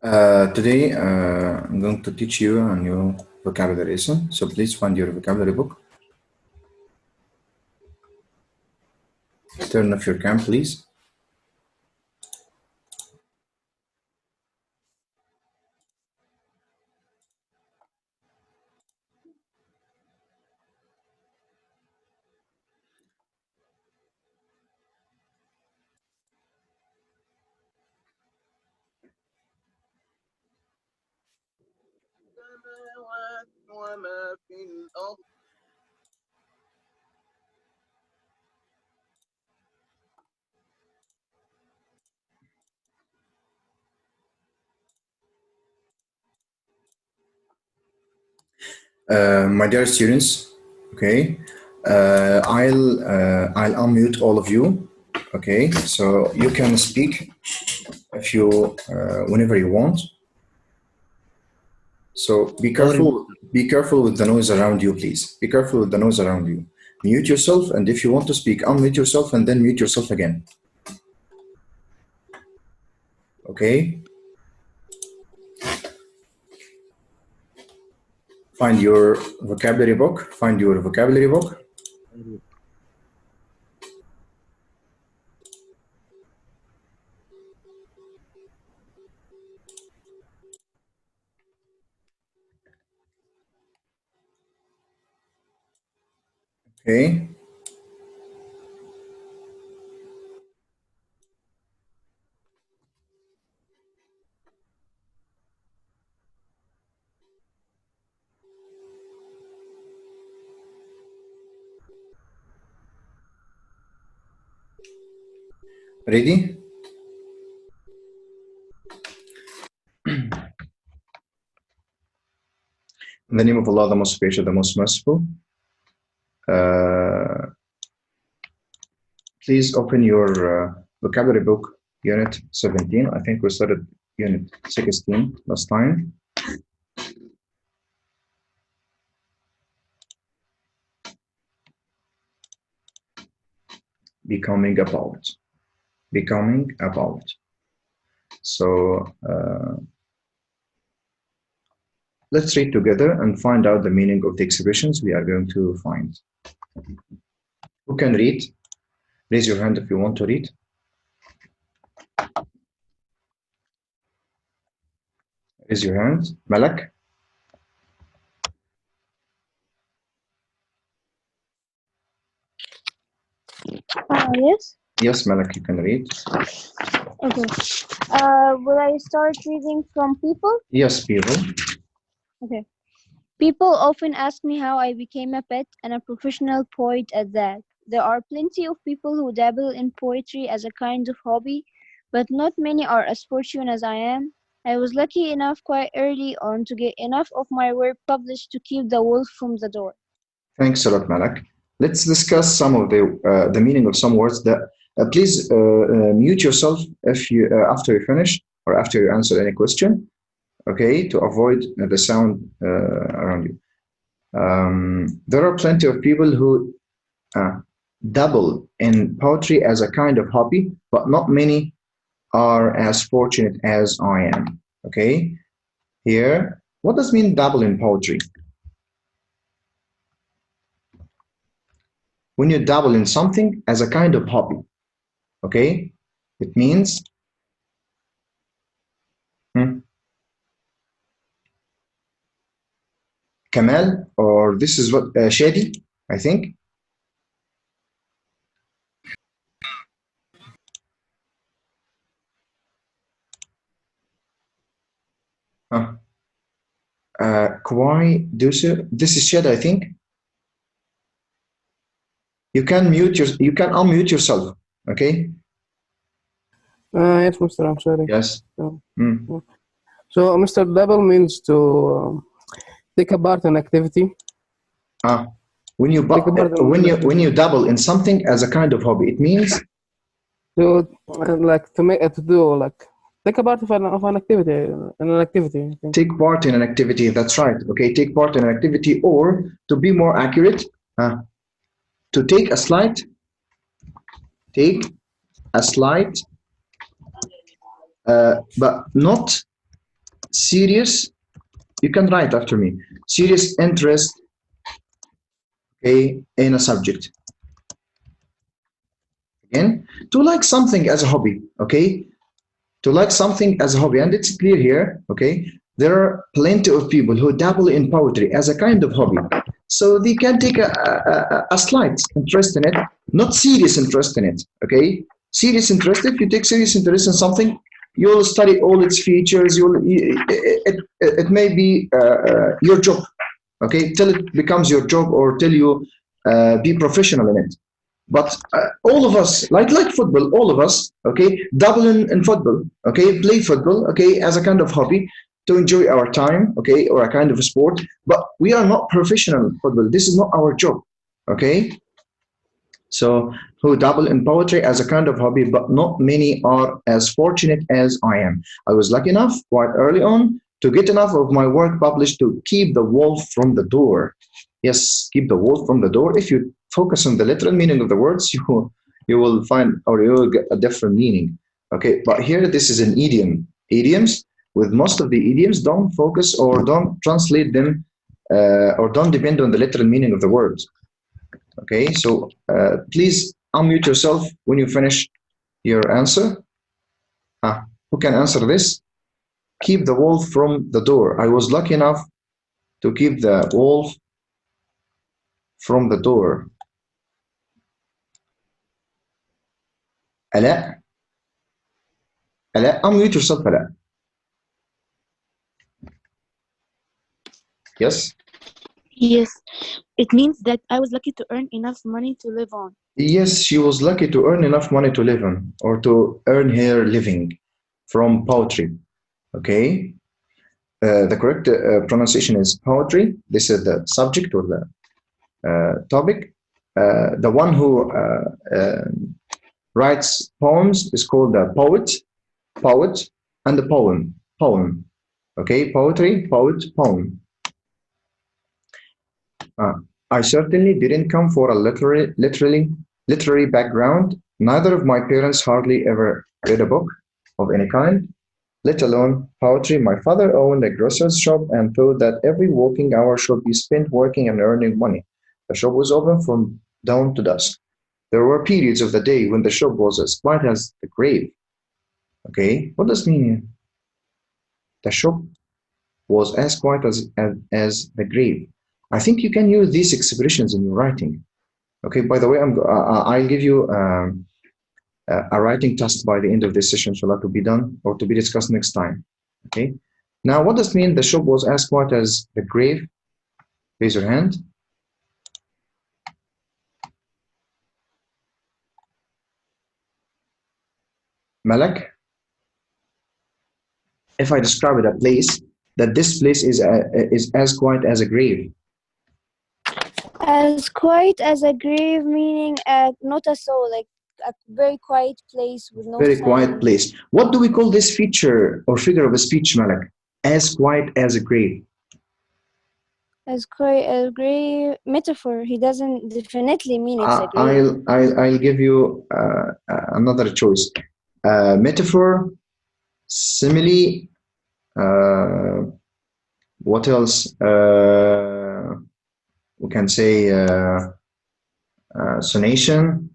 Today, I'm going to teach you a new vocabulary lesson. So please find your vocabulary book. Turn off your cam, please. السماوات وما في الأرض My dear students, okay, I'll unmute all of you, okay, so you can speak if you whenever you want. So be careful with the noise around you, please. Be careful with the noise around you. Mute yourself, and if you want to speak, unmute yourself and then mute yourself again. Okay? Find your vocabulary book. Find your vocabulary book. Okay. Ready? In the name of Allah, the most gracious, the most merciful. Please open your vocabulary book, Unit 17. I think we started Unit 16 last time. Becoming about. Becoming about. So let's read together and find out the meaning of the expressions we are going to find. Who can read? Raise your hand if you want to read. Raise your hand. Malak? Yes. Yes, Malak, you can read. Okay. Will I start reading from people? Yes, people. Okay. People often ask me how I became a pet and a professional poet at that. There are plenty of people who dabble in poetry as a kind of hobby, but not many are as fortunate as I am. I was lucky enough quite early on to get enough of my work published to keep the wolf from the door. Thanks a lot, Malak. Let's discuss some of the meaning of some words. That please mute yourself if you after you finish or after you answer any question. Okay, to avoid the sound around you. There are plenty of people who dabble in poetry as a kind of hobby, but not many are as fortunate as I am. Okay, here, what does mean dabble in poetry? When you dabble in something as a kind of hobby, okay, it means Kamal, or this is what Shadi, I think. Kwai Duser, this is Shadi, I think. You can unmute yourself, okay? Yes, Mr. Amshari. Yes. So, Mr. Double means to take a part in activity. When you dabble in something as a kind of hobby, it means to take a part of an activity. Take part in an activity. That's right. Okay, take part in an activity, or to be more accurate, to take a slight but not serious, you can write after me, serious interest, okay, in a subject. Again, to like something as a hobby, okay? To like something as a hobby, and it's clear here, okay? There are plenty of people who dabble in poetry as a kind of hobby. So they can take a slight interest in it, not serious interest in it, okay? Serious interest, if you take serious interest in something, you'll study all its features, it may be your job, okay? Till it becomes your job or till you be professional in it. But all of us, like football, all of us, okay, dabble in football, okay, play football, okay, as a kind of hobby to enjoy our time, okay, or a kind of a sport. But we are not professional in football. This is not our job, okay. So who dabble in poetry as a kind of hobby, but not many are as fortunate as I am. I was lucky enough quite early on to get enough of my work published to keep the wolf from the door. Yes, keep the wolf from the door. If you focus on the literal meaning of the words, you will find, or you will get a different meaning. Okay, but here this is an idiom. Idioms, with most of the idioms, don't focus or don't translate them or don't depend on the literal meaning of the words. Okay, so please unmute yourself when you finish your answer. Who can answer this? Keep the wolf from the door. I was lucky enough to keep the wolf from the door. Ala, unmute yourself, Ala. Yes? Yes, it means that I was lucky to earn enough money to live on. Yes, she was lucky to earn enough money to live on, or to earn her living from poetry. Okay? The correct pronunciation is poetry. This is the subject or the topic. The one who writes poems is called a poet, and a poem. Okay, poetry, poet, poem. I certainly didn't come for a literary background. Neither of my parents hardly ever read a book of any kind, let alone poetry. My father owned a grocer's shop and thought that every working hour should be spent working and earning money. The shop was open from dawn to dusk. There were periods of the day when the shop was as quiet as the grave. Okay, what does it mean? The shop was as quiet as the grave. I think you can use these expressions in your writing. Okay, by the way, I'll give you a writing test by the end of this session, so that will be done or to be discussed next time. Okay, now what does it mean the shop was as quiet as the grave? Raise your hand. Malak, if I describe it a place, that this place is as quiet as a grave. As quiet as a grave, meaning not a soul, like a very quiet place with no Very sound. quiet place. What do we call this feature or figure of a speech, Malak? As quiet as a grave. As quiet as a grave, metaphor. He doesn't definitely mean it's a grave. I'll give you another choice. Metaphor, simile. What else? We can say sonation.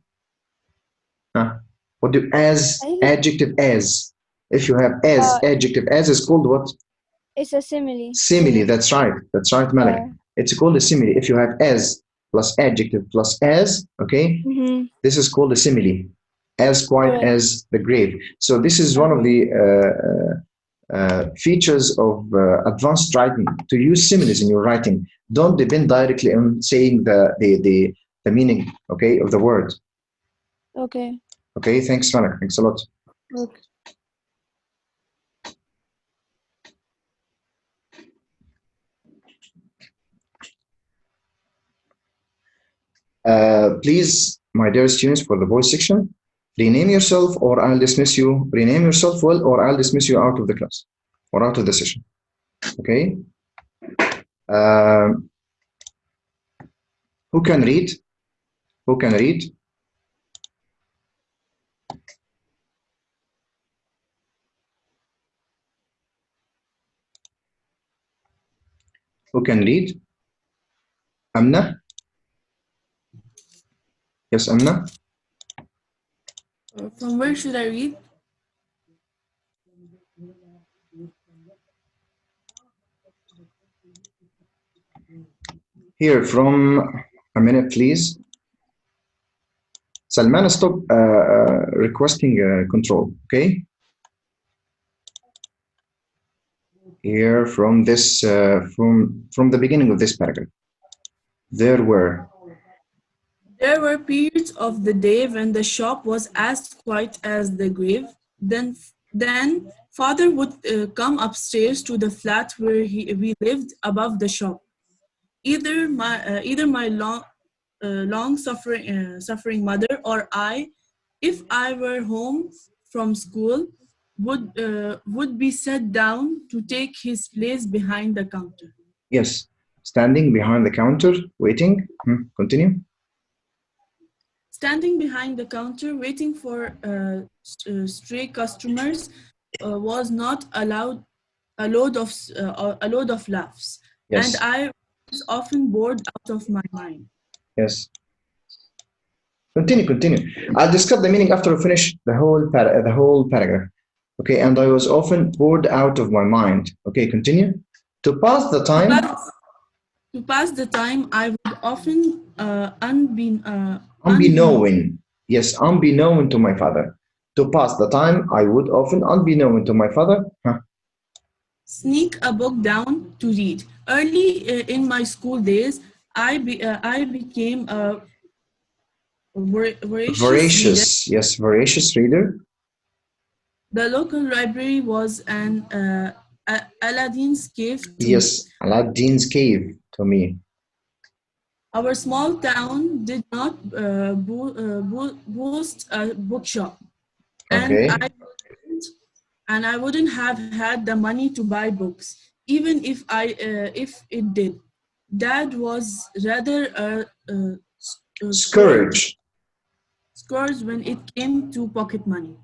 What do as adjective as? If you have as adjective as is called what? It's a simile. Simile. That's right. That's right, Malik. Yeah. It's called a simile. If you have as plus adjective plus as, okay, this is called a simile. As quiet Correct. as the grave. So this is one of the features of advanced writing, to use similes in your writing. Don't depend directly on saying the meaning, okay, of the word. Okay. Okay, thanks, Malik. Thanks a lot. Okay. Please, my dear students, for the voice section, rename yourself or I'll dismiss you. Rename yourself well or I'll dismiss you out of the class or out of the session. Okay? Who can read? Who can read? Who can read? Amna? Yes, Amna? From where should I read? Here from a minute, please. Salman, stop requesting control, okay? Here from this, from the beginning of this paragraph. There were. There were periods of the day when the shop was as quiet as the grave. Then father would come upstairs to the flat where we lived above the shop. Either my long suffering mother or I, if I were home from school, would be set down to take his place behind the counter. Yes, standing behind the counter, waiting. Continue. Standing behind the counter, waiting for stray customers, was not allowed a load of laughs, Yes. and I was often bored out of my mind. Yes. Continue. I'll discuss the meaning after we finish the whole paragraph. Okay, and I was often bored out of my mind. Okay, continue. To pass the time. To pass the time, I would often unbeknown. Yes, unbeknown to my father. To pass the time, I would often, unbeknown to my father, sneak a book down to read. Early in my school days, I became a voracious reader. Yes, voracious reader. The local library was an Aladdin's cave to yes, me. Aladdin's cave to me. Our small town did not boast a bookshop, okay. and I wouldn't have had the money to buy books, even if it did. Dad was rather scourge when it came to pocket money.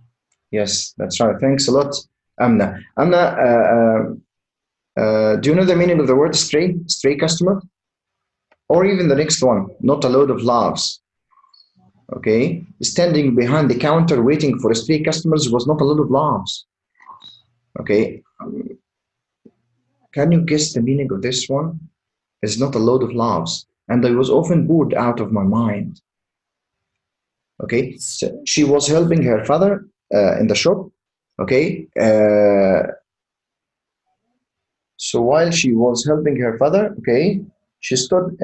Yes, that's right. Thanks a lot, Amna. Amna, do you know the meaning of the word stray? Stray customer? Or even the next one, not a load of laughs. Okay, standing behind the counter waiting for stray customers was not a load of laughs. Okay, can you guess the meaning of this one? It's not a load of laughs, and I was often bored out of my mind. Okay, so she was helping her father in the shop. Okay, so while she was helping her father, okay, she stood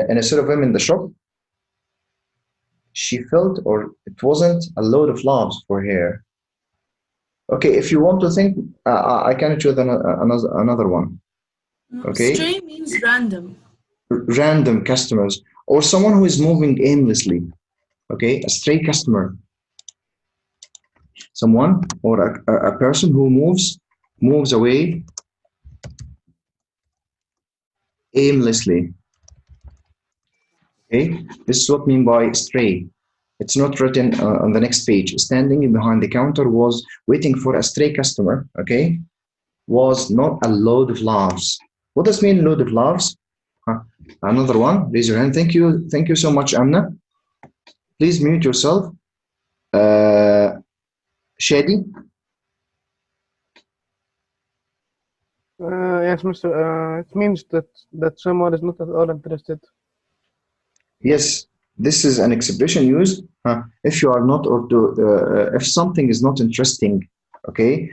instead of him in the shop. She felt, or it wasn't a load of laughs for her. Okay, if you want to think, I can choose another one. Okay. Stray means random. Random customers, or someone who is moving aimlessly. Okay, a stray customer. Someone or a person who moves away aimlessly. Okay, this is what I mean by stray. It's not written on the next page. Standing behind the counter was waiting for a stray customer. Okay, was not a load of laughs. What does mean load of laughs? Another one. Raise your hand. Thank you. Thank you so much, Amna. Please mute yourself. Shadi. Yes, Mr. It means that someone is not at all interested. Yes, this is an expression used if you are not, or to if something is not interesting, okay,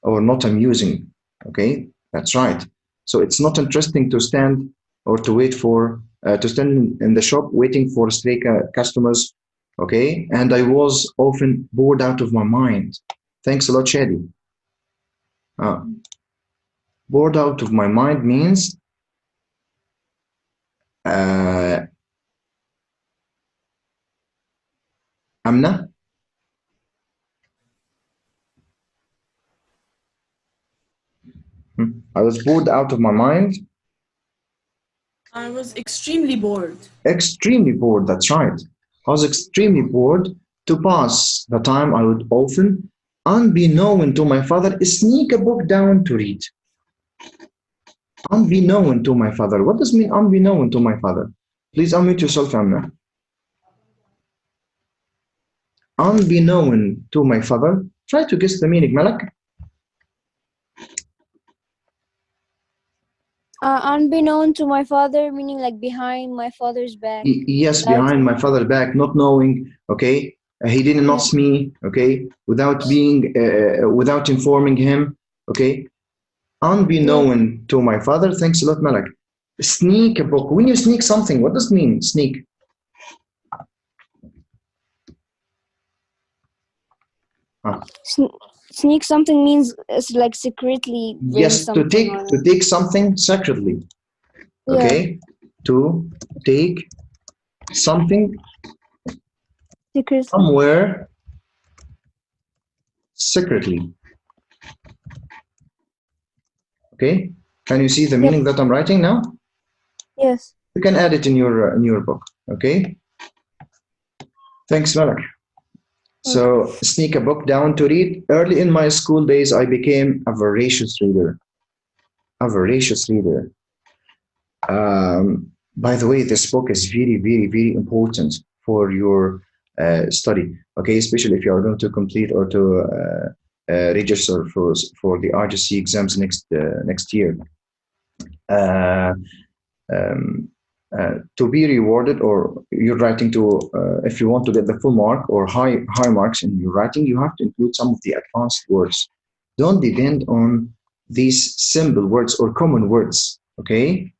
or not amusing, okay. That's right. So it's not interesting to stand or to wait for to stand in the shop waiting for stray customers, okay. And I was often bored out of my mind. Thanks a lot, Shadi. Bored out of my mind means Amna? I was bored out of my mind. I was extremely bored. Extremely bored, that's right. I was extremely bored. To pass the time, I would often, unbeknown to my father, sneak a book down to read. Unbeknown to my father. What does mean unbeknown to my father? Please unmute yourself, Amna. Unbeknown to my father. Try to guess the meaning, Malak. Unbeknown to my father, meaning like behind my father's back. Yes, Without behind my father's back, not knowing, okay? He didn't Yeah. ask me, okay? Without informing him, okay? Unbeknown to my father. Thanks a lot, Malak. Sneak a book. When you sneak something, what does it mean, sneak? Sneak something means it's like secretly bring Yes, to something on it. take something secretly, Yeah. okay? To take something Secretly. somewhere secretly. Okay? Can you see the meaning that I'm writing now? Yes. You can add it in your book. Okay? Thanks, Malak. So sneak a book down to read. Early in my school days, I became a voracious reader. A voracious reader. By the way, this book is very, very, very important for your study. Okay, especially if you are going to complete or to register for the RGC exams next year. To be rewarded, or you're writing to, if you want to get the full mark or high marks in your writing, you have to include some of the advanced words. Don't depend on these simple words or common words. Okay.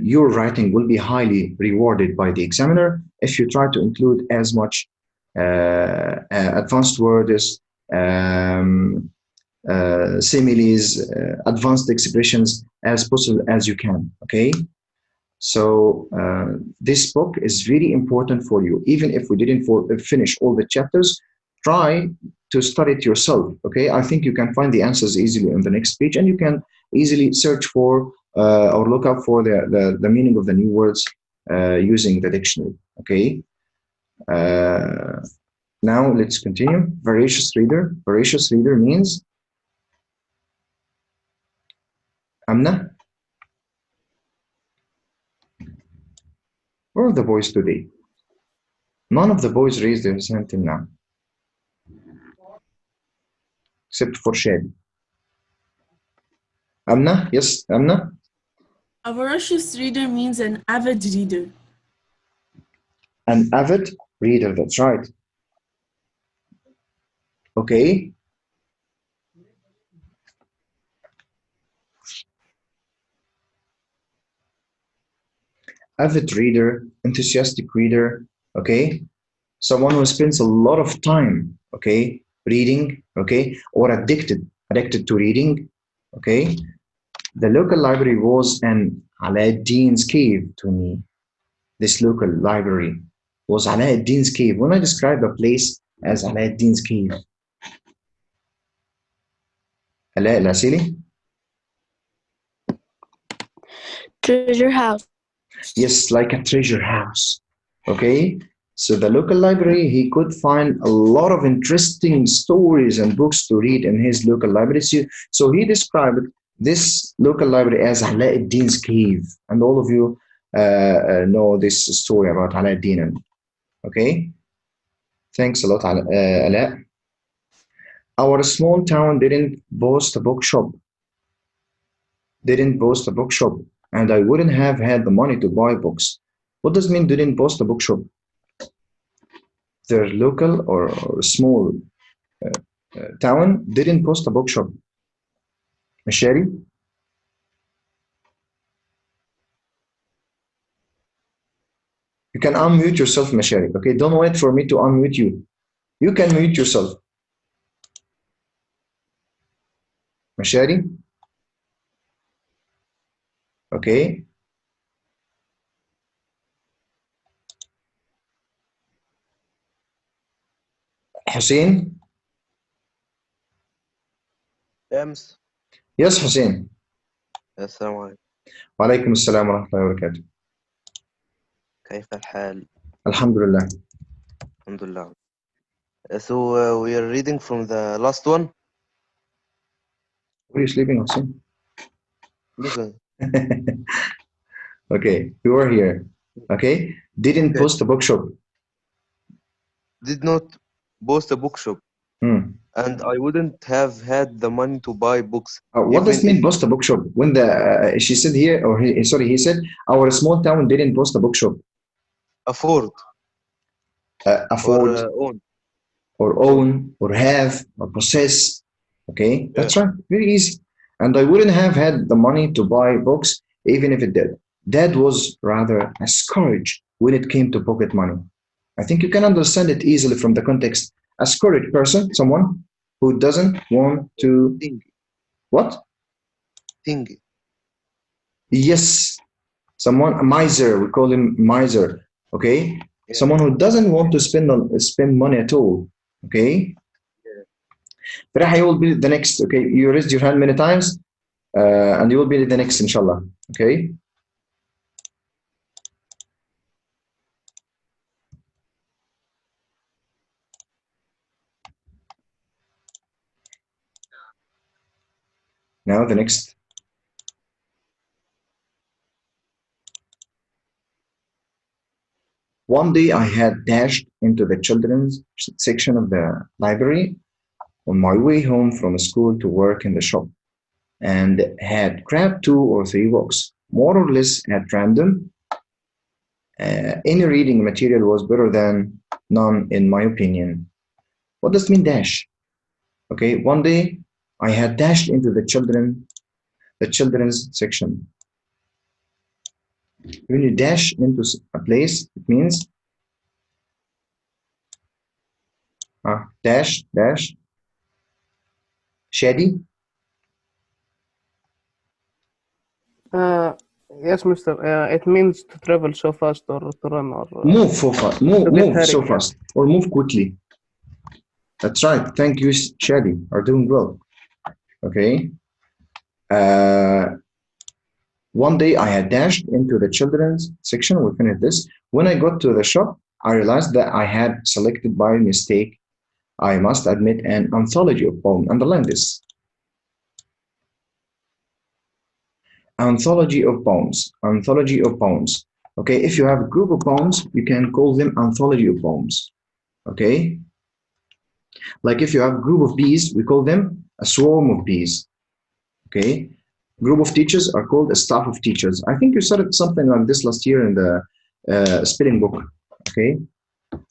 Your writing will be highly rewarded by the examiner if you try to include as much advanced words, similes, advanced expressions as possible as you can. Okay. So this book is very important for you. Even if we didn't finish all the chapters, try to study it yourself. Okay, I think you can find the answers easily on the next page, and you can easily search for or look up for the meaning of the new words using the dictionary. Okay. Now let's continue. Voracious reader. Voracious reader means Amna. Where are the boys today? None of the boys raised their hand till now, except for Shad. Amna, yes, Amna. A voracious reader means an avid reader. An avid reader, that's right. Okay. Avid reader, enthusiastic reader, okay? Someone who spends a lot of time, okay, reading, okay, or addicted to reading, okay? The local library was an Aladdin's cave to me. This local library was Aladdin's cave. When I describe a place as Aladdin's cave, Ala Lasili? Treasure house. Yes, like a treasure house. Okay. So the local library, he could find a lot of interesting stories and books to read in his local library. So he described this local library as Aladdin's cave. And all of you know this story about Aladdin. Okay. Thanks a lot, Ala. Our small town didn't boast a bookshop. Didn't boast a bookshop. And I wouldn't have had the money to buy books. What does it mean didn't boast a bookshop? Their local or small town didn't post a bookshop. Mashari? You can unmute yourself, Mashari. Okay, don't wait for me to unmute you. You can mute yourself. Mashari? Okay. Hussein? أمس. Yes, Hussein. السلام عليكم. وعليكم السلام ورحمة الله وبركاته. كيف الحال؟ الحمد لله. الحمد لله. So we are reading from the last one. Where are you sleeping, Hussein? Listen. Okay, you were here. Okay, didn't Okay. post a bookshop. Did not boast a bookshop, Hmm. and I wouldn't have had the money to buy books, What does even it mean if post a bookshop? When the she said here, or sorry, he said our small town didn't post a bookshop. afford or Afford own. or Own. own or have or possess. Okay, Yeah. that's right. Very easy. And I wouldn't have had the money to buy books even if it did. Dad was rather a scourge when it came to pocket money. I think you can understand it easily from the context. A scourge person, someone who doesn't want to Thing. what? Thing. Yes, someone a miser. We call him miser. Okay, Yeah. someone who doesn't want to spend money at all. Okay, Raha, you will be the next. Okay, you raised your hand many times, and you will be the next, inshallah. Okay. Now the next. One day I had dashed into the children's section of the library on my way home from school to work in the shop and had grabbed 2 or 3 books, more or less at random. Any reading material was better than none, in my opinion. What does it mean, dash? Okay, one day I had dashed into the children's section. When you dash into a place, it means dash, shady, Uh, yes, Mister. It means to travel so fast or to run or move so fast, move, to get move so hurried. Yeah. fast, or move quickly. That's right. Thank you, Shady. Are doing well. Okay. Uh, One day I had dashed into the children's section. We finished this. When I got to the shop, I realized that I had selected by mistake, I must admit, an anthology of poems. Underline this. Anthology of poems. Anthology of poems. Okay, if you have a group of poems, you can call them anthology of poems. Okay, like if you have a group of bees, we call them a swarm of bees. Okay, group of teachers are called a staff of teachers. I think you started something like this last year in the spelling book. Okay,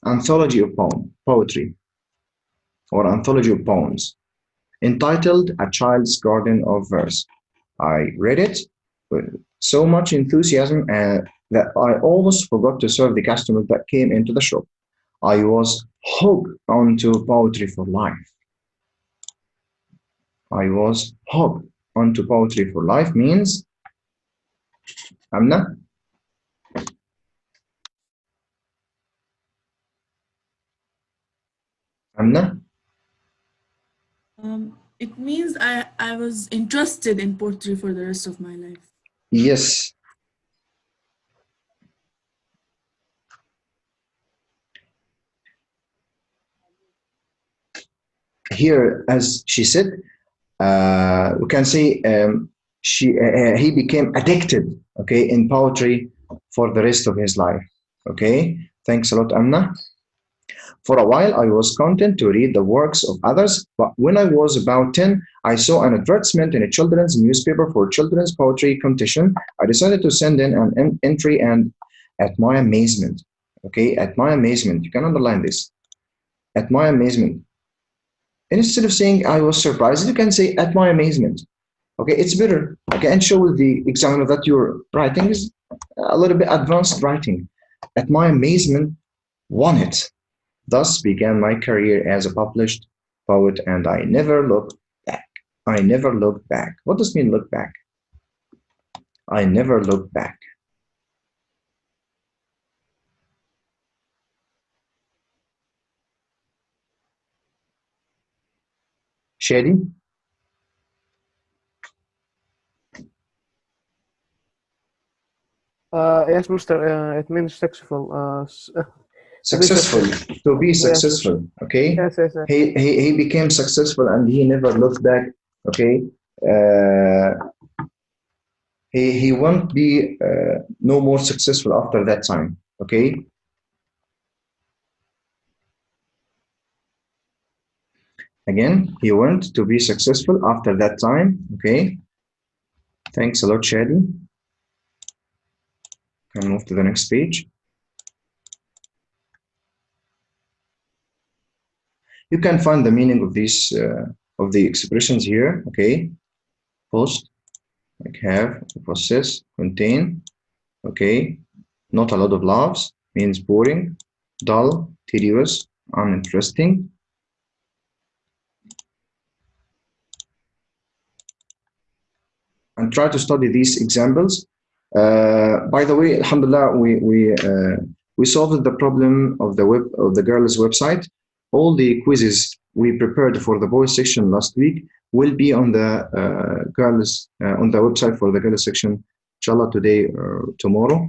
anthology of poetry, or anthology of poems, entitled A Child's Garden of Verse. I read it with so much enthusiasm that I almost forgot to serve the customers that came into the shop. I was hooked onto poetry for life. I was hooked onto poetry for life means, Amna, Amna, It means I was interested in poetry for the rest of my life. yes. Here, as she said, we can say he became addicted, okay, in poetry for the rest of his life. Okay, thanks a lot, Amna. For a while, I was content to read the works of others, but when I was about 10, I saw an advertisement in a children's newspaper for children's poetry competition. I decided to send in an entry, and at my amazement, okay, at my amazement, you can underline this, at my amazement, instead of saying I was surprised, you can say at my amazement. Okay, it's better. Okay, and show the examiner that your writing is a little bit advanced writing. At my amazement, won it. Thus began my career as a published poet, and I never looked back. I never looked back. What does mean look back? I never looked back. Shady? Yes, Mister. It means successful. To be Successful. successful. To be Yes. successful. Okay? Yes. Yes. Yes. He became successful and he never looked back. Okay? Uh, he won't be no more successful after that time. Okay. Again, he wants to be successful after that time. Okay. Thanks a lot, Shadi. Can move to the next page. You can find the meaning of these of the expressions here. Okay. Post, like have, possess, contain. Okay. Not a lot of laughs means boring, dull, tedious, uninteresting. And try to study these examples. By the way, alhamdulillah, we solved the problem of the girls' website. All the quizzes we prepared for the boys section last week will be on the girls on the website for the girls section, inshallah, today or tomorrow.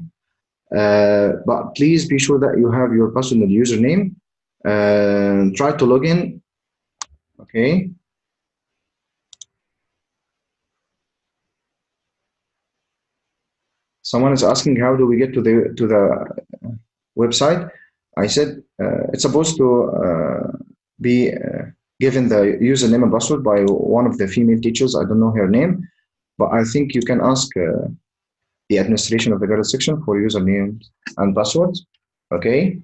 But please be sure that you have your password and username. Try to log in. Okay. Someone is asking, how do we get to the website? I said it's supposed to be given the username and password by one of the female teachers. I don't know her name, but I think you can ask the administration of the girls section for usernames and passwords. Okay.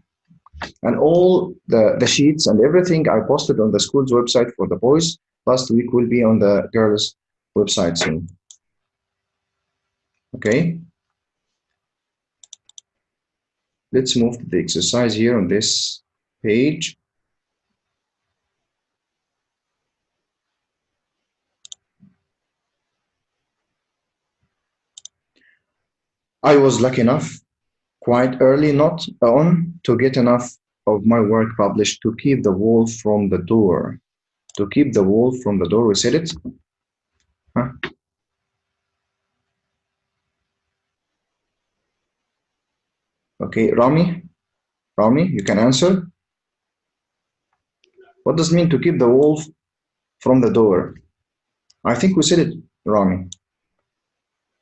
And all the sheets and everything I posted on the school's website for the boys last week will be on the girls' website soon. Okay. Let's move to the exercise here on this page. I was lucky enough quite early not on to get enough of my work published to keep the wolf from the door. To keep the wolf from the door, we said it. Huh? Okay, Rami, you can answer. What does it mean to keep the wolf from the door? I think we said it, Rami.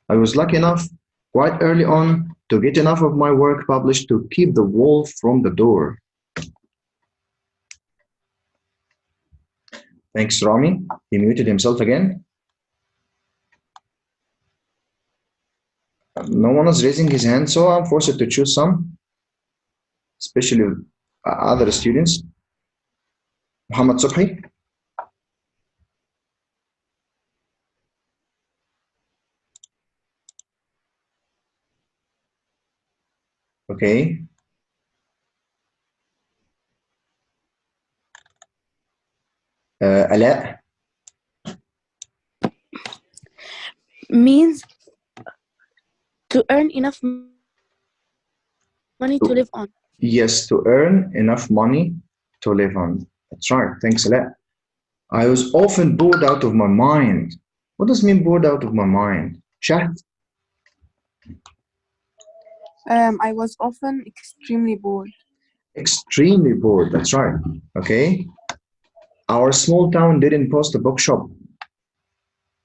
I was lucky enough quite early on to get enough of my work published to keep the wolf from the door. Thanks, Rami. He muted himself again. No one is raising his hand, so I'm forced to choose some, especially other students. Muhammad Subhi. Okay. Ala. Means to earn enough money to live on. Yes, to earn enough money to live on. That's right. Thanks a lot. I was often bored out of my mind. What does it mean bored out of my mind? Shahd? I was often extremely bored. Extremely bored. That's right. Okay. Our small town didn't post a bookshop.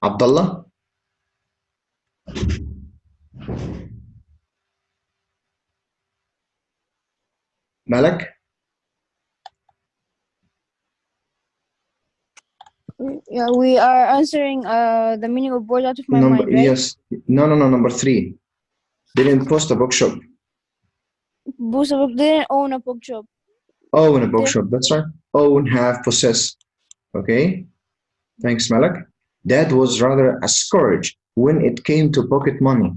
Abdullah? Malak? Yeah, we are answering the meaning of bored out of my mind, right? Yes. No, number 3. Didn't post a bookshop. Bookshop didn't own a bookshop. Own a bookshop. That's right. Own, have, possess. Okay. Thanks, Malak. Dad was rather a scourge when it came to pocket money.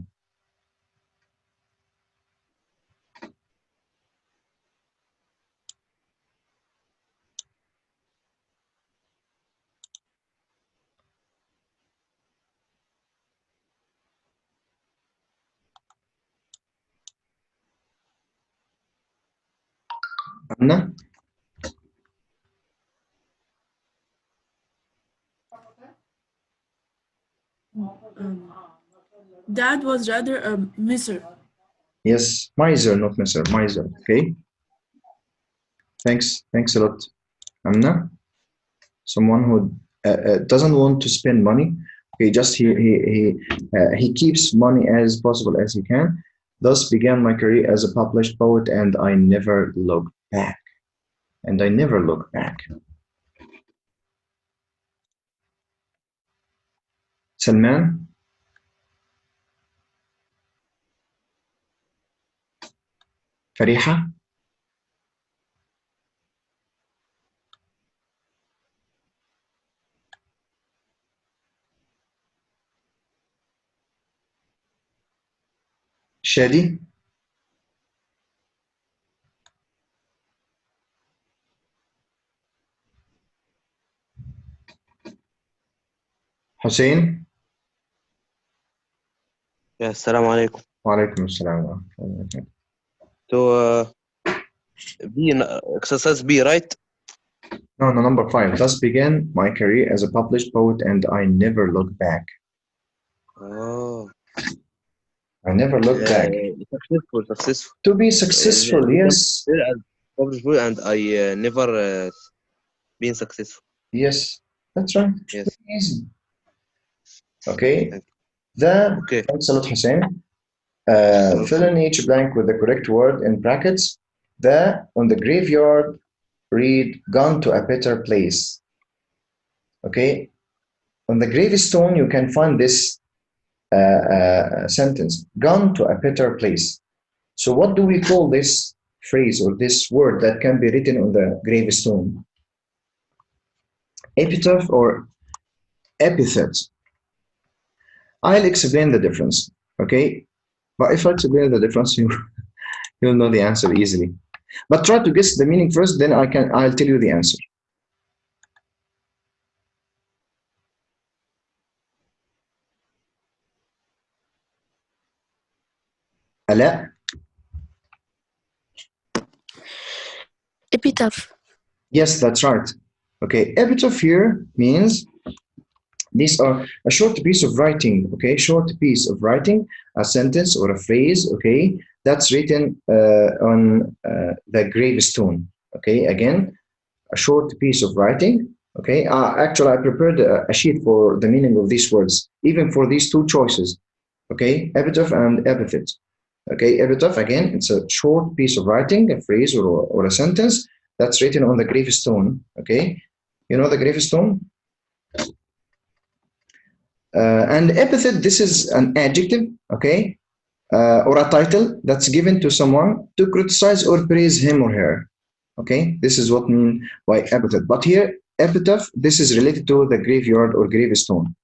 Anna? Dad was rather a miser. Yes, miser, not miser, miser. Okay. Thanks a lot, Anna. Someone who doesn't want to spend money. He keeps money as possible as he can. Thus began my career as a published poet, and I never looked back. And I never looked back. Salman, Fariha, Shadi, Hussein. Yeah, assalamu alaikum. Walaikum assalam wa rahmatullahi wa barakatuh. So, B, exercise B, right? No, number 5. Thus began my career as a published poet, and I never looked back. Oh, I never looked back. successful. To be successful, Become yes. career as published poet, and I never been successful. Yes, that's right. Yes. Very easy. Okay. Thank Okay. Thanks a lot, Hussein. Fill in each blank with the correct word in brackets. On the graveyard, read gone to a better place. Okay. On the gravestone, you can find this sentence, gone to a better place. So what do we call this phrase or this word that can be written on the gravestone? Epitaph or epithet? I'll explain the difference, okay? But if I explain the difference, you'll know the answer easily. But try to guess the meaning first, then I'll tell you the answer. Ala? Epitaph. Yes, that's right. Okay, epitaph here means these are a short piece of writing, okay? Short piece of writing, a sentence or a phrase, okay? That's written on the gravestone, okay? Again, a short piece of writing, okay? Actually, I prepared a sheet for the meaning of these words, even for these two choices, okay? Epitaph and epithet. Okay, epitaph, again, it's a short piece of writing, a phrase or a sentence that's written on the gravestone, okay? You know the gravestone? And epithet, this is an adjective, okay? Or a title that's given to someone to criticize or praise him or her, okay? This is what mean by epithet. But here, epitaph, this is related to the graveyard or gravestone.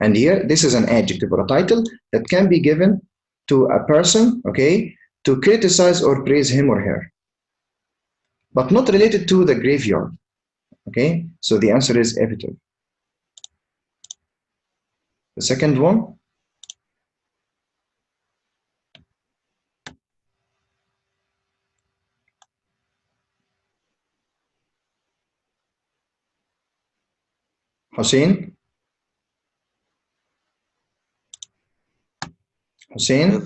And here, this is an adjective or a title that can be given to a person, okay, to criticize or praise him or her, but not related to the graveyard, okay? So the answer is epitaph. The second one, Hussein. Hussein.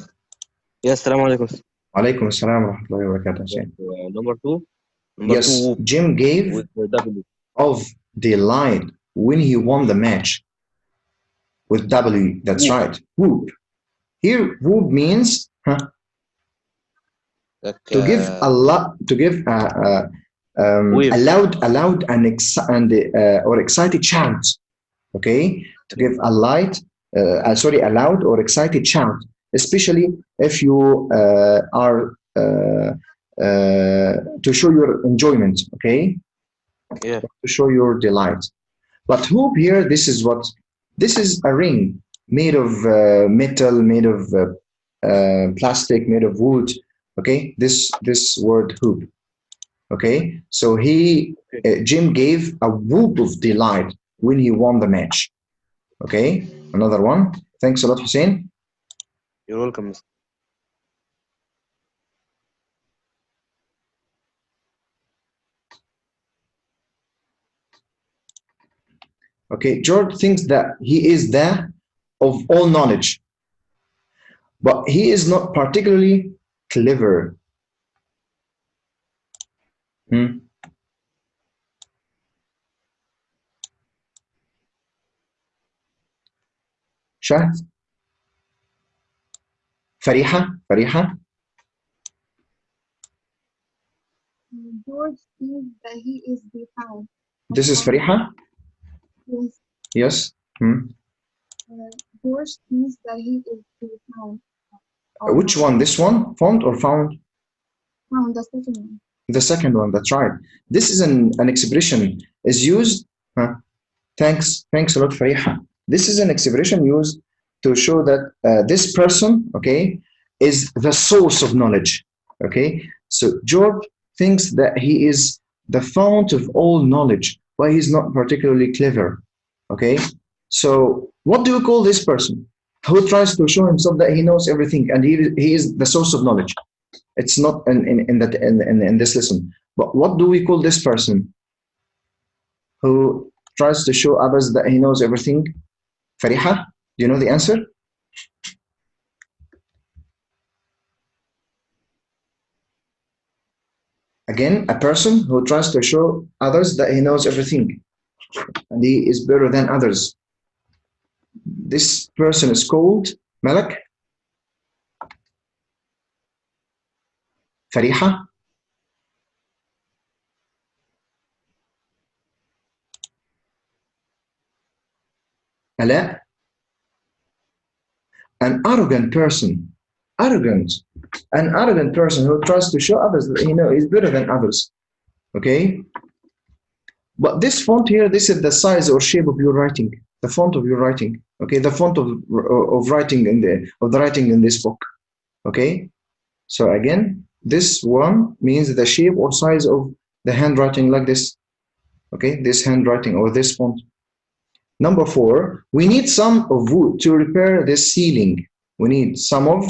Yes, assalamu alaikum. Alaikum assalam wa rahmatullahi wa barakatuh, Hussein. Number 2. Yes, Jim gave with the W. of delight when he won the match with W. That's Whoop. right. Whoop. Here, whoop means Like, to give a lot, to give a loud and or excited shout. Okay, to give a loud or excited shout, especially if you are to show your enjoyment. Okay, yeah. to show your delight. But hoop here, this is a ring made of metal, made of plastic, made of wood. Okay, this word hoop. Okay, so Jim gave a whoop of delight when he won the match. Okay, another one. Thanks a lot, Hussein. You're welcome, Mr. Okay, George thinks that he is the of all knowledge, but he is not particularly clever. Hmm? شهد. فريحة. George thinks that he is the town. This is فريحة. Yes, Yes. George thinks that he is the town. Which one? This one? Found or found? Town, the second one. The second one. That's right. This is an expression is used. Thanks a lot, Fariha. This is an expression used to show that this person, okay, is the source of knowledge. Okay, so George thinks that he is the fount of all knowledge, but he's not particularly clever. Okay, so what do you call this person who tries to show himself that he knows everything and he is the source of knowledge? It's not in this lesson. But what do we call this person who tries to show others that he knows everything? Fariha, do you know the answer? Again, a person who tries to show others that he knows everything and he is better than others. This person is called Malak. Fariha. Ala. An arrogant person. Arrogant. An arrogant person who tries to show others that he knows is better than others. Okay? But this font here, this is the size or shape of your writing, the font of your writing. Okay, the font of writing in the writing in this book. Okay, so again, this one means the shape or size of the handwriting like this. Okay, this handwriting or this font. Number 4, we need some of wood to repair this ceiling. We need some of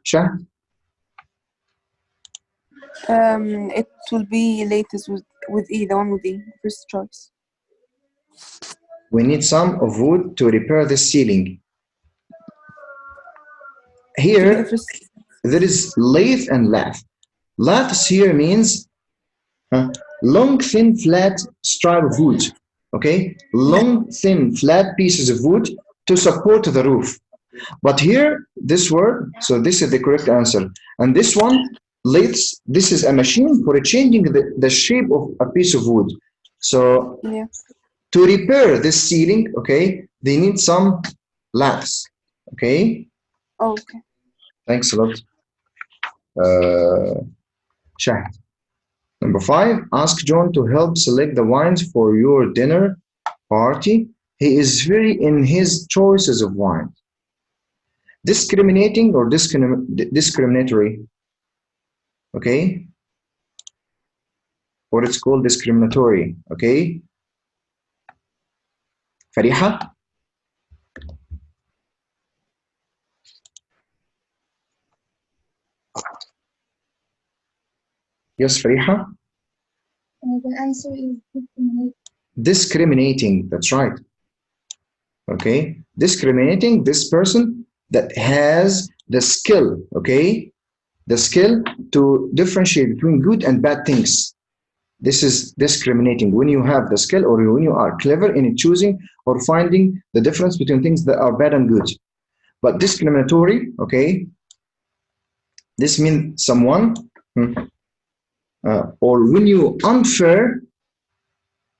Shah. It will be latest with E, the one with E, first choice. We need some of wood to repair this ceiling. It will be the Here, first. there is lathe and lath. Laths here means long, thin, flat strip of wood. Okay, long, thin, flat pieces of wood to support the roof. But here, this word, so this is the correct answer. And this one, lathes, this is a machine for changing the shape of a piece of wood. So Yeah. to repair this ceiling, okay, they need some laths. Okay, Oh, okay. thanks a lot. Shahid. Number 5, ask John to help select the wines for your dinner party. He is very in his choices of wine. Discriminating or discriminatory? Okay, or it's called discriminatory. Okay, Fariha. Yes, Fariha. The answer is discriminate. Discriminating, that's right. Okay, discriminating, this person that has the skill, okay, the skill to differentiate between good and bad things. This is discriminating, when you have the skill or when you are clever in choosing or finding the difference between things that are bad and good. But discriminatory, okay, this means someone or when you unfair,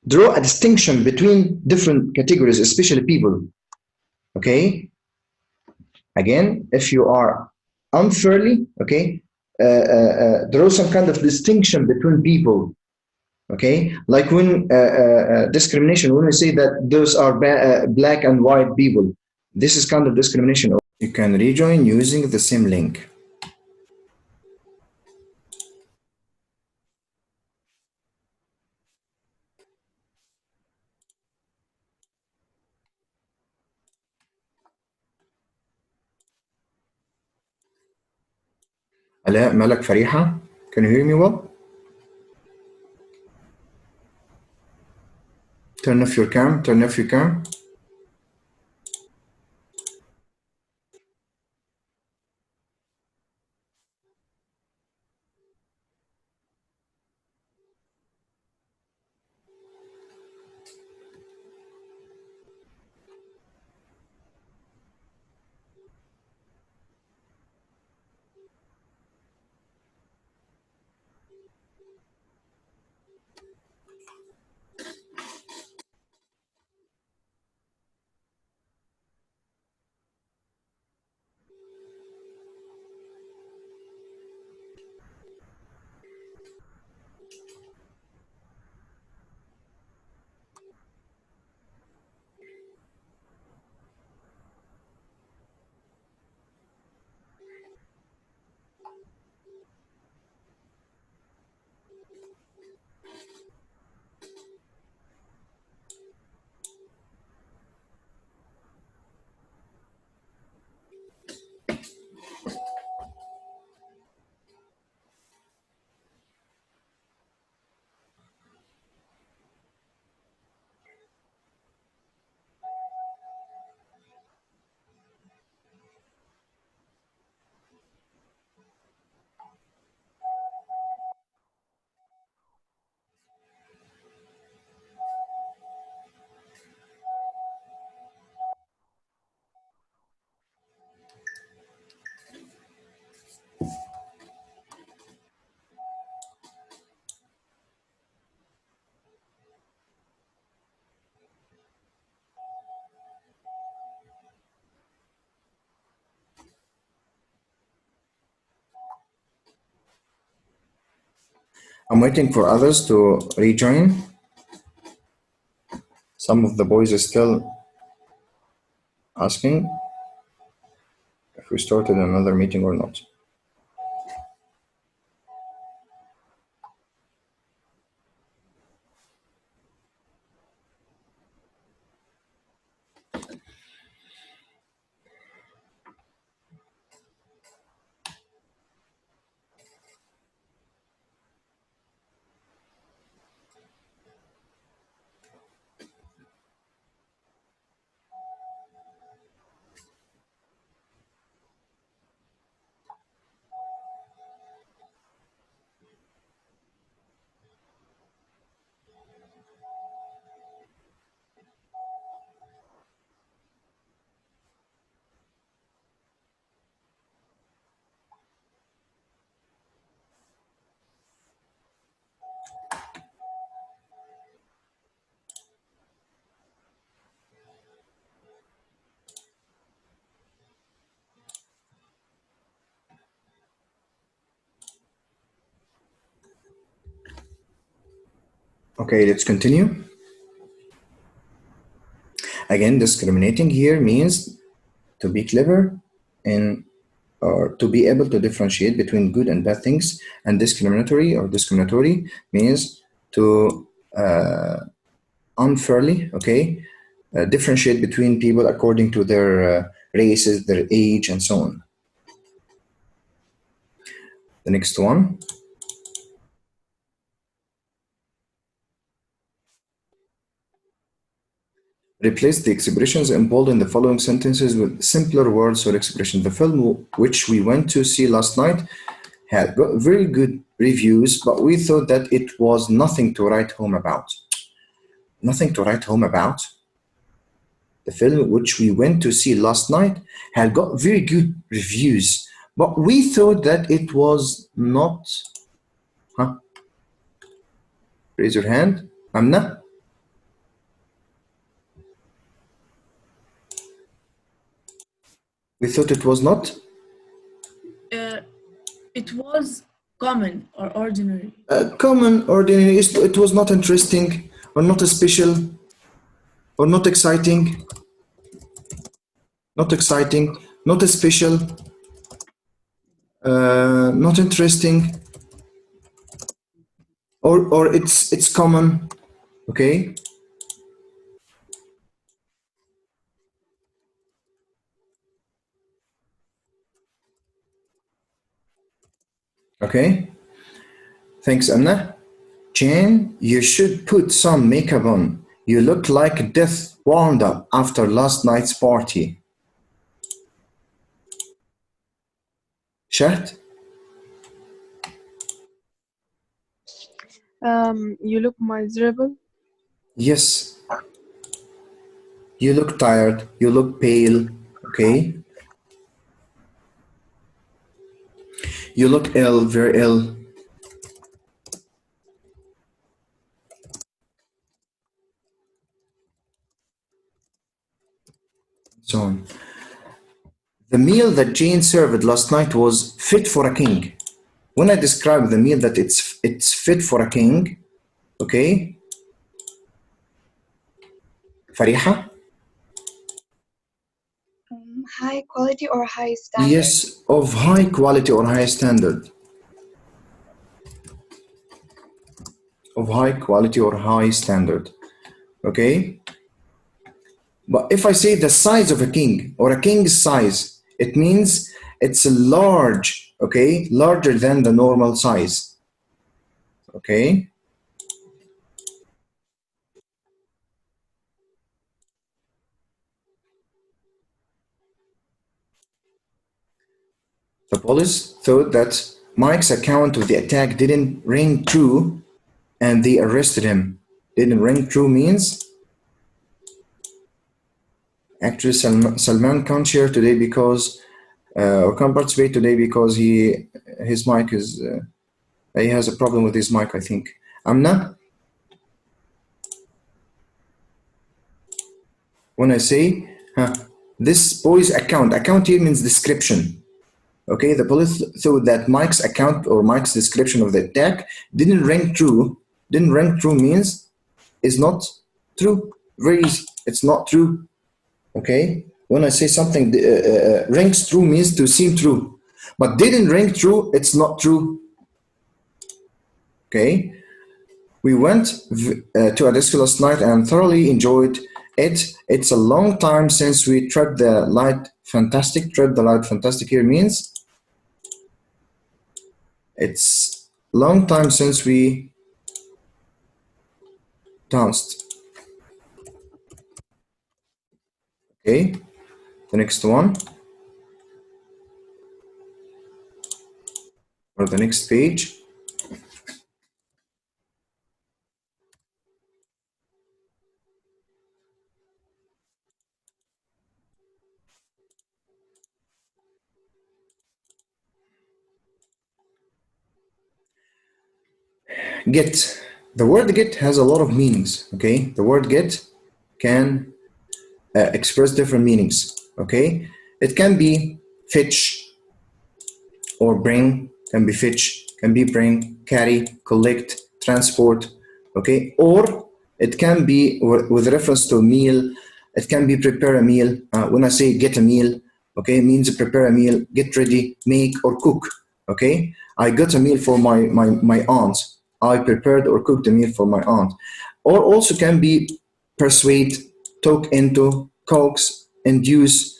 draw a distinction between different categories, especially people. Okay, again, if you are unfairly, okay, draw some kind of distinction between people. Okay, like when discrimination, when we say that those are black and white people, this is kind of discrimination. You can rejoin using the same link. Ala, Malak, Fariha, can you hear me well? Turn off your cam, turn off your cam. I'm waiting for others to rejoin. Some of the boys are still asking if we started another meeting or not. Okay, let's continue. Again, discriminating here means to be clever in or to be able to differentiate between good and bad things, and discriminatory means to unfairly, okay, differentiate between people according to their races, their age, and so on. The next one. Replace the expressions in bold in the following sentences with simpler words or expressions. The film which we went to see last night had got very good reviews, but we thought that it was nothing to write home about. Nothing to write home about. The film which we went to see last night had got very good reviews, but we thought that it was not. Huh? Raise your hand. Amna? We thought it was not? It was common or ordinary. Common, ordinary. It was not interesting or not special or not exciting. Not exciting, not special, not interesting, or it's common, okay? Okay, thanks, Anna. Jane, you should put some makeup on. You look like death wound up after last night's party. Shahd? You look miserable. Yes. You look tired. You look pale. Okay. You look ill, very ill. The meal that Jane served last night was fit for a king. When I describe the meal that it's fit for a king, okay? Fariha? High quality or high standard? Yes, of high quality or high standard. Of high quality or high standard, okay? But if I say the size of a king or a king's size, it means it's large, okay? Larger than the normal size, okay? The police thought that Mike's account of the attack didn't ring true and they arrested him. Didn't ring true means actually Salman can't share today because or can't participate today because his mic is he has a problem with his mic, I think. Amna, when I say this boy's account here means description. Okay, the police thought that Mike's account or Mike's description of the attack didn't ring true. Didn't ring true means is not true. Very easy. It's not true. Okay, when I say something rings true means to seem true, but didn't ring true, it's not true. Okay, we went to a disco last night and thoroughly enjoyed it. It's a long time since we tried the light fantastic. Tried the light fantastic here means it's long time since we danced. Okay, the next one or the next page. Get. The word get has a lot of meanings, okay? The word get can express different meanings, okay? It can be fetch or bring, can be fetch, can be bring, carry, collect, transport, okay? Or it can be with reference to a meal, it can be prepare a meal. When I say get a meal, okay, it means prepare a meal, get ready, make or cook, okay? I got a meal for my aunt. I prepared or cooked a meal for my aunt. Or also can be persuade, talk into, coax, induce,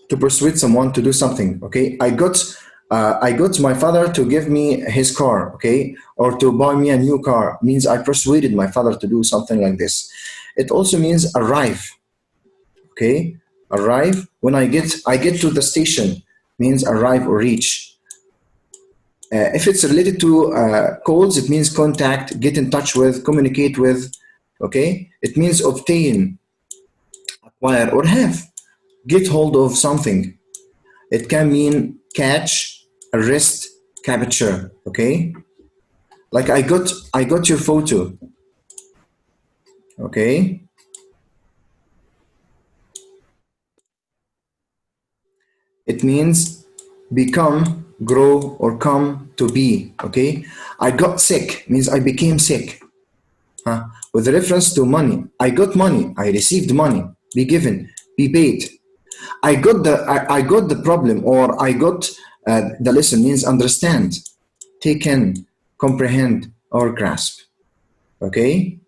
to persuade someone to do something, okay? I got my father to give me his car, okay? Or to buy me a new car, means I persuaded my father to do something like this. It also means arrive, okay? Arrive, when I get to the station, means arrive or reach. If it's related to calls, it means contact, get in touch with, communicate with, okay? It means obtain, acquire, or have, get hold of something. It can mean catch, arrest, capture, okay? Like I got your photo, okay? It means become, grow, or come to be, okay? I got sick means I became sick. With reference to money, I got money, I received money, be given, be paid. I got the problem, or I got the lesson means understand, take in, comprehend, or grasp, okay?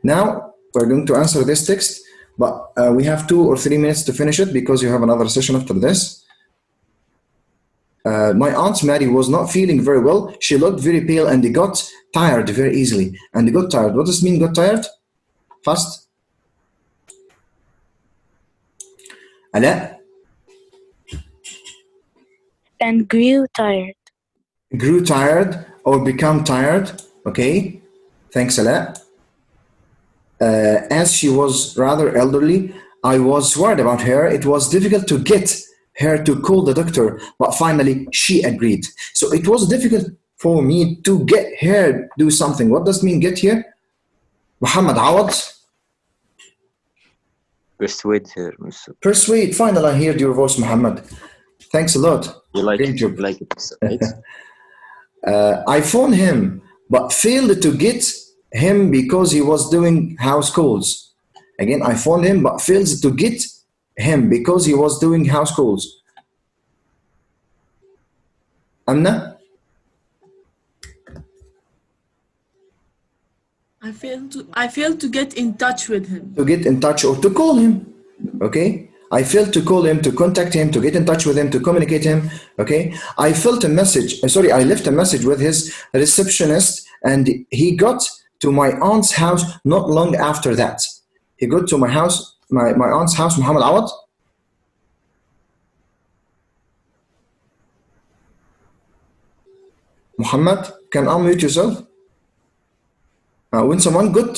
Now we're going to answer this text, but we have 2 or 3 minutes to finish it because you have another session after this. My aunt Mary was not feeling very well. She looked very pale and got tired very easily. And got tired. What does it mean, got tired? Fast? Ala? And grew tired. Grew tired or become tired. Okay. Thanks, Ala. As she was rather elderly, I was worried about her. It was difficult to get her to call the doctor, but finally she agreed. So it was difficult for me to get her do something. What does it mean get here? Muhammad Awad? Persuade her, Mr. Persuade. Finally, I heard your voice, Muhammad. Thanks a lot. You like Great it? job. You like it, Mr. Right? I phoned him, but failed to get him because he was doing house calls. Again, I phoned him, but failed to get him because he was doing house calls. Amna? I failed to get in touch with him. To get in touch or to call him. Okay? I failed to call him, to contact him, to get in touch with him, to communicate him. Okay? I felt a message, I left a message with his receptionist, and he got to my aunt's house not long after that. He got to my house, my aunt's house, Muhammad Awad. Muhammad, can unmute yourself? When someone got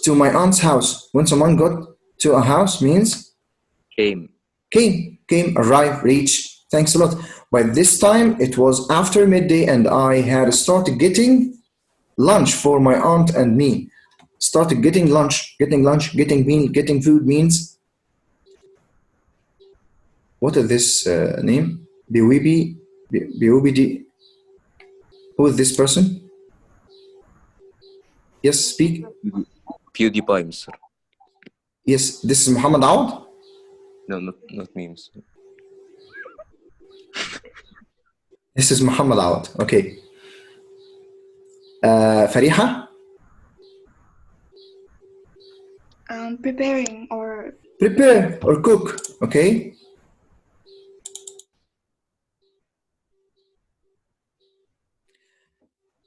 to my aunt's house, when someone got to a house means Came. Arrive, reach. Thanks a lot. By this time, it was after midday, and I had started getting lunch for my aunt and me. Started getting lunch, getting meal, getting food means. What is this name? Biwibidi. Who is this person? Yes, speak. PewDiePie, Mr. Yes, this is Muhammad Awad. No, not me, Mr. This is Muhammad Awad. Okay. Fariha? Preparing or Prepare or cook. Okay.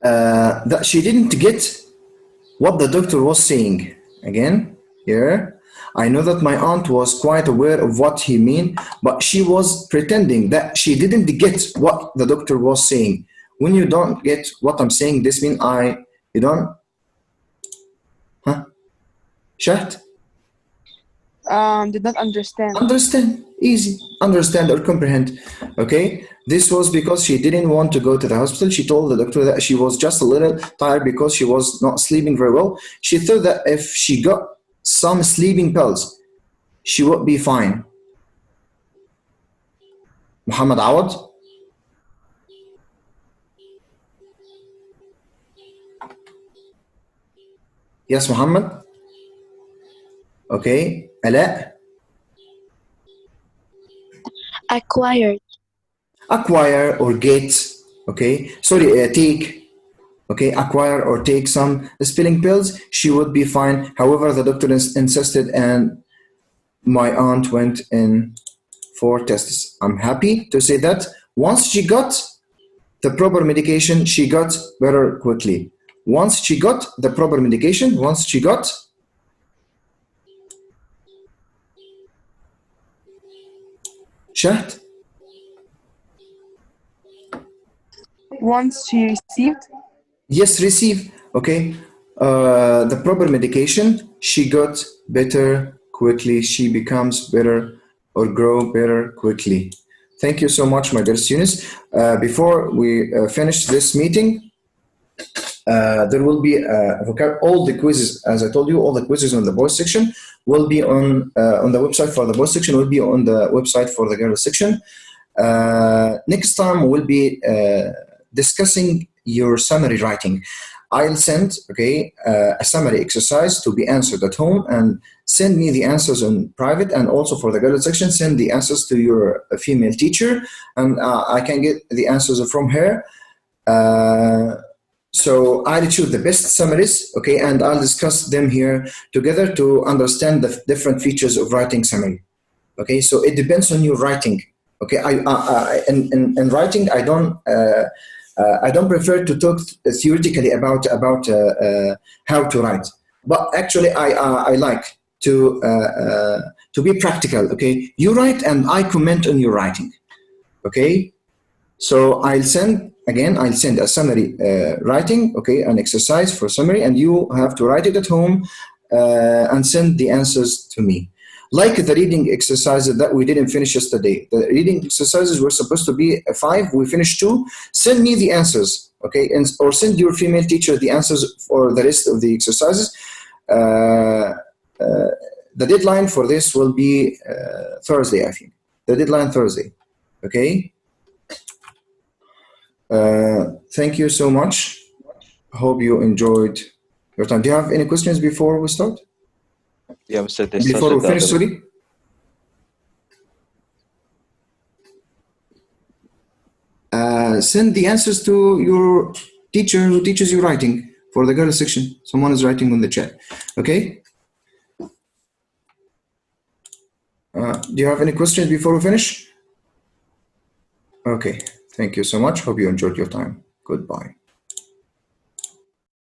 That she didn't get what the doctor was saying. Again, here. I know that my aunt was quite aware of what he meant, but she was pretending that she didn't get what the doctor was saying. When you don't get what I'm saying, this means you don't. Huh? Shahd? Did not understand. Understand. Easy. Understand or comprehend. Okay? This was because she didn't want to go to the hospital. She told the doctor that she was just a little tired because she was not sleeping very well. She thought that if she got some sleeping pills, she would be fine. Muhammad Awad? Yes, Muhammad? Okay. Ala? Acquired. Acquire or get. Okay. Sorry, take. Okay, acquire or take some spelling pills, she would be fine. However, the doctor insisted, and my aunt went in for tests. I'm happy to say that once she got the proper medication, she got better quickly. Once she got the proper medication, Shahd? Once she received. Yes, receive. Okay. The proper medication, she got better quickly. She becomes better or grow better quickly. Thank you so much, my dear students. Before we finish this meeting, there will be all the quizzes, as I told you, all the quizzes on the boys section will be on the website for the boys section, will be on the website for the girls section. Next time we'll be discussing your summary writing. I'll send a summary exercise to be answered at home, and send me the answers in private, and also for the girls section, send the answers to your female teacher, and I can get the answers from her. So I'll choose the best summaries, okay, and I'll discuss them here together to understand the different features of writing summary. Okay, so it depends on your writing. Okay, in writing, I don't prefer to talk theoretically about how to write, but actually I like to be practical. Okay, you write and I comment on your writing. Okay, so I'll send a summary writing, okay, an exercise for summary, and you have to write it at home and send the answers to me. Like the reading exercises that we didn't finish yesterday. The reading exercises were supposed to be 5, we finished 2. Send me the answers, okay, or send your female teacher the answers for the rest of the exercises. The deadline for this will be Thursday, I think. The deadline Thursday. Okay. Thank you so much. Hope you enjoyed your time. Do you have any questions before we start? Yeah, Mr. They Before we started the finish, other one. sorry. Send the answers to your teacher who teaches you writing for the girls section. Someone is writing on the chat. Okay. Do you have any questions before we finish? Okay. Thank you so much. Hope you enjoyed your time. Goodbye.